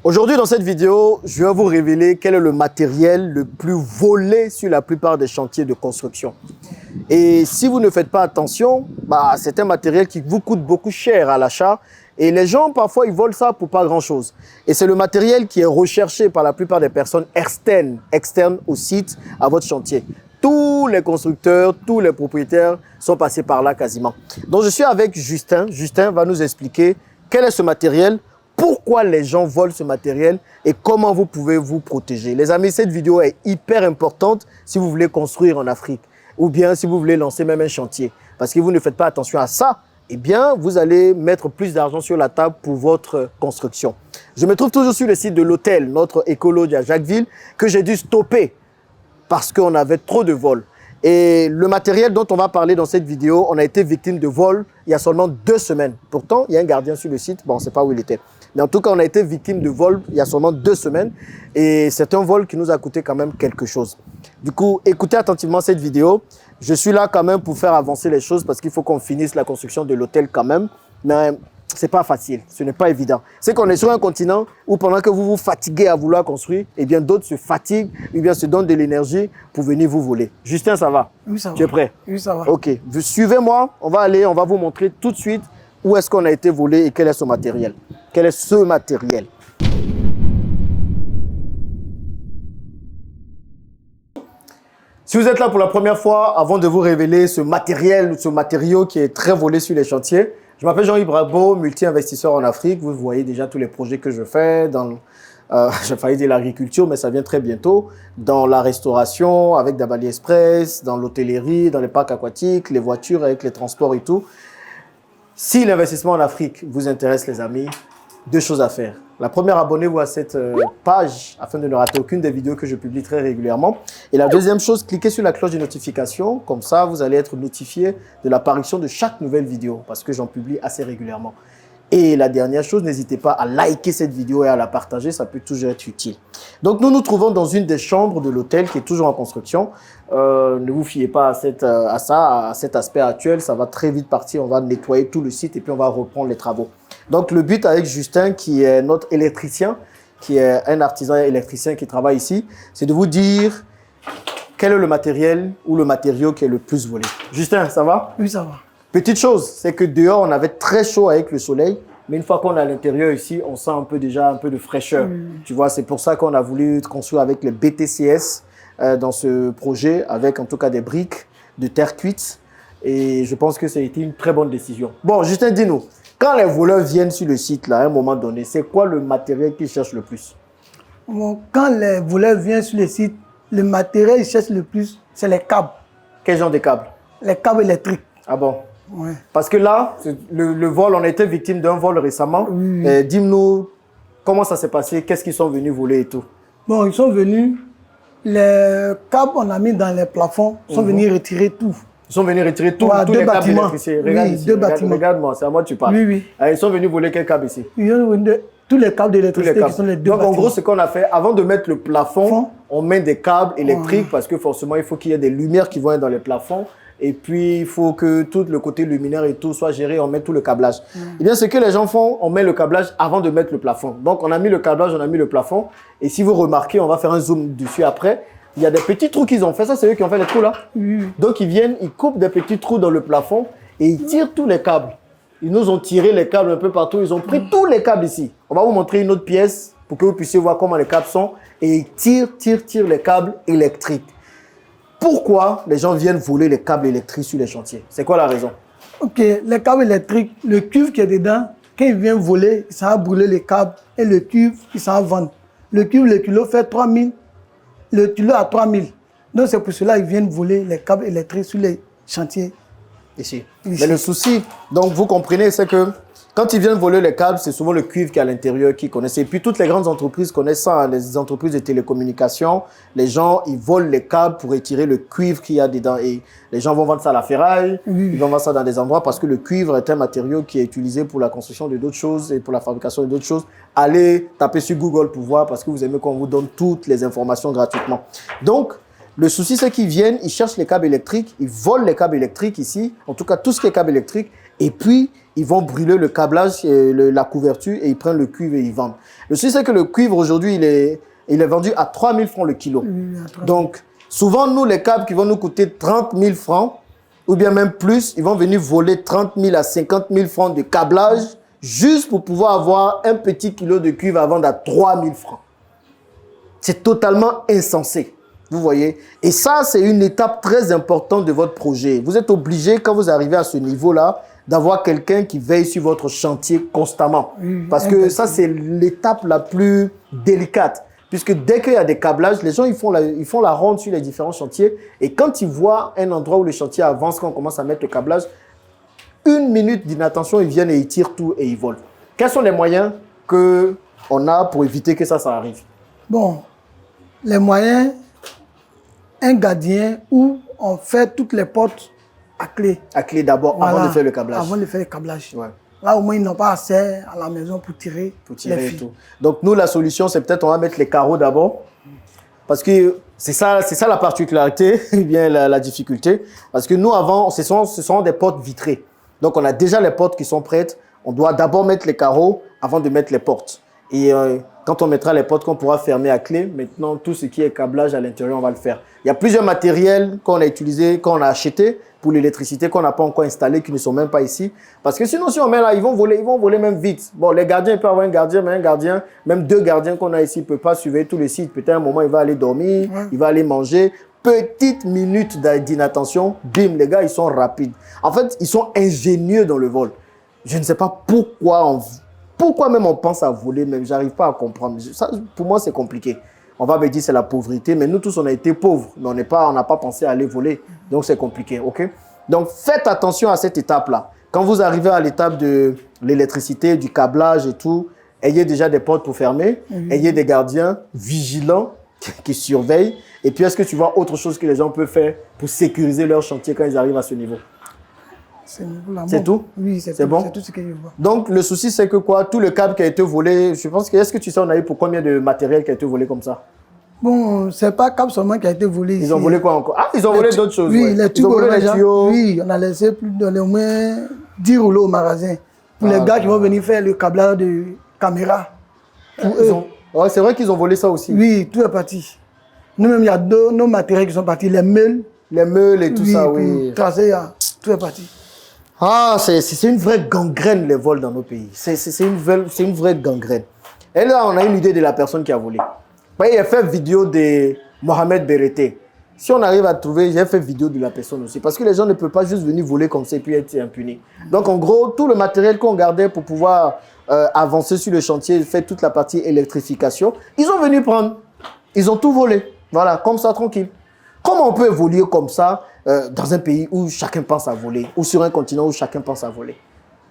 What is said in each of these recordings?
Aujourd'hui, dans cette vidéo, je vais vous révéler quel est le matériel le plus volé sur la plupart des chantiers de construction. Et si vous ne faites pas attention, c'est un matériel qui vous coûte beaucoup cher à l'achat. Et les gens, parfois, ils volent ça pour pas grand-chose. Et c'est le matériel qui est recherché par la plupart des personnes externes au site, à votre chantier. Tous les constructeurs, tous les propriétaires sont passés par là quasiment. Donc, je suis avec Justin. Justin va nous expliquer quel est ce matériel, pourquoi les gens volent ce matériel et comment vous pouvez vous protéger. Les amis, cette vidéo est hyper importante si vous voulez construire en Afrique ou bien si vous voulez lancer même un chantier. Parce que vous ne faites pas attention à ça, eh bien, vous allez mettre plus d'argent sur la table pour votre construction. Je me trouve toujours sur le site de l'hôtel, notre écologe à Jacquesville, que j'ai dû stopper parce qu'on avait trop de vols. Et le matériel dont on va parler dans cette vidéo, on a été victime de vol il y a seulement 2 semaines. Pourtant, il y a un gardien sur le site, bon, on ne sait pas où il était. Mais en tout cas, on a été victime de vol il y a seulement 2 semaines. Et c'est un vol qui nous a coûté quand même quelque chose. Du coup, écoutez attentivement cette vidéo. Je suis là quand même pour faire avancer les choses parce qu'il faut qu'on finisse la construction de l'hôtel quand même. Mais ce n'est pas facile, ce n'est pas évident. C'est qu'on est sur un continent où pendant que vous vous fatiguez à vouloir construire, eh bien d'autres se fatiguent, eh bien se donnent de l'énergie pour venir vous voler. Justin, ça va? Oui, ça va. Tu es prêt? Oui, ça va. Ok, suivez-moi, on va vous montrer tout de suite où est-ce qu'on a été volé et quel est ce matériel. Quel est ce matériel? Si vous êtes là pour la première fois, avant de vous révéler ce matériel, ce matériau qui est très volé sur les chantiers, je m'appelle Jean-Yves Brabo, multi-investisseur en Afrique. Vous voyez déjà tous les projets que je fais dans, j'ai failli dire l'agriculture, mais ça vient très bientôt, dans la restauration avec Dabali Express, dans l'hôtellerie, dans les parcs aquatiques, les voitures avec les transports et tout. Si l'investissement en Afrique vous intéresse, les amis, 2 choses à faire. La première, abonnez-vous à cette page afin de ne rater aucune des vidéos que je publie très régulièrement. Et la deuxième chose, cliquez sur la cloche de notification. Comme ça, vous allez être notifié de l'apparition de chaque nouvelle vidéo parce que j'en publie assez régulièrement. Et la dernière chose, n'hésitez pas à liker cette vidéo et à la partager, ça peut toujours être utile. Donc, nous nous trouvons dans une des chambres de l'hôtel qui est toujours en construction. Ne vous fiez pas à cet aspect actuel, ça va très vite partir. On va nettoyer tout le site et puis on va reprendre les travaux. Donc, le but avec Justin, qui est notre électricien, qui est un artisan électricien qui travaille ici, c'est de vous dire quel est le matériel ou le matériau qui est le plus volé. Justin, ça va? Oui, ça va. Petite chose, c'est que dehors, on avait très chaud avec le soleil. Mais une fois qu'on est à l'intérieur ici, on sent déjà un peu de fraîcheur. Tu vois, c'est pour ça qu'on a voulu construire avec les BTCS dans ce projet, avec en tout cas des briques de terre cuite. Et je pense que ça a été une très bonne décision. Bon, Justin, dis-nous, quand les voleurs viennent sur le site, là, à un moment donné, c'est quoi le matériel qu'ils cherchent le plus? Bon, quand les voleurs viennent sur le site, le matériel qu'ils cherchent le plus, c'est les câbles. Quel genre de câbles? Les câbles électriques. Ah bon? Ouais. Parce que là, le vol, on a été victime d'un vol récemment. Oui. Dis-nous comment ça s'est passé, qu'est-ce qu'ils sont venus voler et tout. Bon, ils sont venus, les câbles qu'on a mis dans les plafonds, sont venus retirer tout. Ils sont venus retirer tous deux les câbles bâtiments. électriques. Regarde Oui, ici, 2 bâtiments. Regarde-moi, c'est à moi que tu parles. Oui, oui. Ils sont venus voler quel câble ici? Ils ont vendu tous les câbles d'électricité qui sont les 2 Donc bâtiments. en gros, ce qu'on a fait, avant de mettre le plafond, on met des câbles électriques parce que forcément, il faut qu'il y ait des lumières qui vont être dans les plafonds. Et puis, il faut que tout le côté luminaire et tout soit géré, on met tout le câblage. Eh bien, ce que les gens font, on met le câblage avant de mettre le plafond. Donc, on a mis le câblage, on a mis le plafond. Et si vous remarquez, on va faire un zoom dessus après. Il y a des petits trous qu'ils ont fait. Ça, c'est eux qui ont fait les trous là. Donc, ils viennent, ils coupent des petits trous dans le plafond et ils tirent tous les câbles. Ils nous ont tiré les câbles un peu partout. Ils ont pris tous les câbles ici. On va vous montrer une autre pièce pour que vous puissiez voir comment les câbles sont. Et ils tirent les câbles électriques. Pourquoi les gens viennent voler les câbles électriques sur les chantiers? C'est quoi la raison? Ok, les câbles électriques, le cuivre qui est dedans, quand il vient voler, ça va brûler les câbles et le cuivre, il s'en va vendre. Le cuivre, le kilo fait 3 000, le kilo à 3 000. Donc c'est pour cela qu'ils viennent voler les câbles électriques sur les chantiers. Ici. Mais le souci, donc vous comprenez, c'est que quand ils viennent voler les câbles, c'est souvent le cuivre qui est à l'intérieur qu'ils connaissent. Et puis toutes les grandes entreprises connaissent ça, hein, les entreprises de télécommunications. Les gens, ils volent les câbles pour retirer le cuivre qu'il y a dedans. Et les gens vont vendre ça à la ferraille, ils vont vendre ça dans des endroits parce que le cuivre est un matériau qui est utilisé pour la construction de d'autres choses et pour la fabrication de d'autres choses. Allez taper sur Google pour voir parce que vous aimez qu'on vous donne toutes les informations gratuitement. Donc, le souci, c'est qu'ils viennent, ils cherchent les câbles électriques, ils volent les câbles électriques ici, en tout cas tout ce qui est câble électrique, Et puis, ils vont brûler le câblage, la couverture, et ils prennent le cuivre et ils vendent. Le souci, c'est que le cuivre, aujourd'hui, il est vendu à 3 000 francs le kilo. Donc, souvent, nous, les câbles qui vont nous coûter 30 000 francs, ou bien même plus, ils vont venir voler 30 000 à 50 000 francs de câblage, juste pour pouvoir avoir un petit kilo de cuivre à vendre à 3 000 francs. C'est totalement insensé. Vous voyez? Et ça, c'est une étape très importante de votre projet. Vous êtes obligé, quand vous arrivez à ce niveau-là, d'avoir quelqu'un qui veille sur votre chantier constamment. Parce que ça, c'est l'étape la plus délicate. Puisque dès qu'il y a des câblages, les gens ils font la ronde sur les différents chantiers. Et quand ils voient un endroit où le chantier avance, quand on commence à mettre le câblage, 1 minute d'inattention, ils viennent et ils tirent tout et ils volent. Quels sont les moyens qu'on a pour éviter que ça arrive? Bon, les moyens, un gardien où on fait toutes les portes à clé. À clé d'abord, Voilà, avant de faire le câblage. Avant de faire le câblage. Ouais. Là, au moins, ils n'ont pas assez à la maison pour tirer les et fils. tout. Donc, nous, la solution, c'est peut-être on va mettre les carreaux d'abord. Parce que c'est ça la particularité, bien la difficulté. Parce que nous, avant, ce sont des portes vitrées. Donc, on a déjà les portes qui sont prêtes. On doit d'abord mettre les carreaux avant de mettre les portes. Et quand on mettra les portes qu'on pourra fermer à clé, maintenant, tout ce qui est câblage à l'intérieur, on va le faire. Il y a plusieurs matériels qu'on a utilisés, qu'on a achetés pour l'électricité, qu'on n'a pas encore installé, qui ne sont même pas ici. Parce que sinon, si on met là, ils vont voler même vite. Bon, les gardiens, ils peuvent avoir un gardien, mais un gardien, même 2 gardiens qu'on a ici, ne peut pas surveiller tous les sites. Peut-être à un moment, il va aller dormir, il va aller manger. Petite minute d'inattention, bim, les gars, ils sont rapides. En fait, ils sont ingénieux dans le vol. Je ne sais pas pourquoi même on pense à voler, même j'arrive pas à comprendre. Ça, pour moi, c'est compliqué. On va me dire c'est la pauvreté, mais nous tous, on a été pauvres, mais on n'a pas pensé à aller voler. Donc, c'est compliqué, ok? Donc, faites attention à cette étape-là. Quand vous arrivez à l'étape de l'électricité, du câblage et tout, ayez déjà des portes pour fermer, ayez des gardiens vigilants qui surveillent. Et puis, est-ce que tu vois autre chose que les gens peuvent faire pour sécuriser leur chantier quand ils arrivent à ce niveau? C'est tout? Oui, c'est bon? C'est tout ce que je vois. Donc, le souci, c'est que quoi? Tout le câble qui a été volé, je pense que, est-ce que tu sais, on a eu pour combien de matériel qui a été volé comme ça? Bon, c'est pas câble seulement qui a été volé ici. Ils ont volé quoi encore? Ah, ils ont volé d'autres choses. Oui, ouais. les Ils ont volé les tuyaux. Oui, on a laissé plus de au moins 10 rouleaux au magasin. Pour les gars qui vont venir faire le câblage de caméra. Ouais, c'est vrai qu'ils ont volé ça aussi. Oui, tout est parti. Nous-mêmes, il y a nos matériels qui sont partis, les meules. Les meules et tout ça, oui. Pour tracer, tout est parti. Ah, c'est une vraie gangrène, les vols dans nos pays. C'est une vraie gangrène. Et là, on a une idée de la personne qui a volé. Il a fait vidéo de Mohamed Bereté. Si on arrive à trouver, j'ai fait vidéo de la personne aussi. Parce que les gens ne peuvent pas juste venir voler comme ça et puis être impunis. Donc, en gros, tout le matériel qu'on gardait pour pouvoir avancer sur le chantier, faire toute la partie électrification, ils ont venu prendre. Ils ont tout volé. Voilà, comme ça, tranquille. Comment on peut évoluer comme ça dans un pays où chacun pense à voler, ou sur un continent où chacun pense à voler?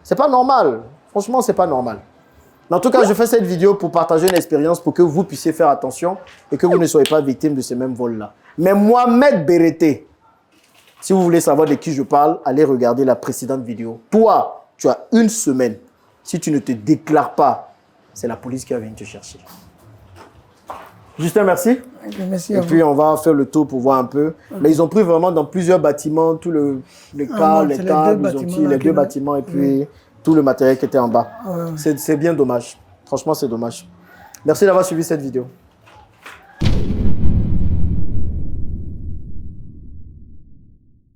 C'est pas normal. Franchement, c'est pas normal. En tout cas, je fais cette vidéo pour partager une expérience pour que vous puissiez faire attention et que vous ne soyez pas victime de ces mêmes vols-là. Mais Mohamed Bereté, si vous voulez savoir de qui je parle, allez regarder la précédente vidéo. Toi, tu as 1 semaine. Si tu ne te déclares pas, c'est la police qui va venir te chercher. Justin, merci. Merci et puis, on va faire le tour pour voir un peu. Mais ils ont pris vraiment dans plusieurs bâtiments, tout les câbles, les câbles, ils ont pris les 2 bâtiments et puis tout le matériel qui était en bas. C'est bien dommage. Franchement, c'est dommage. Merci d'avoir suivi cette vidéo.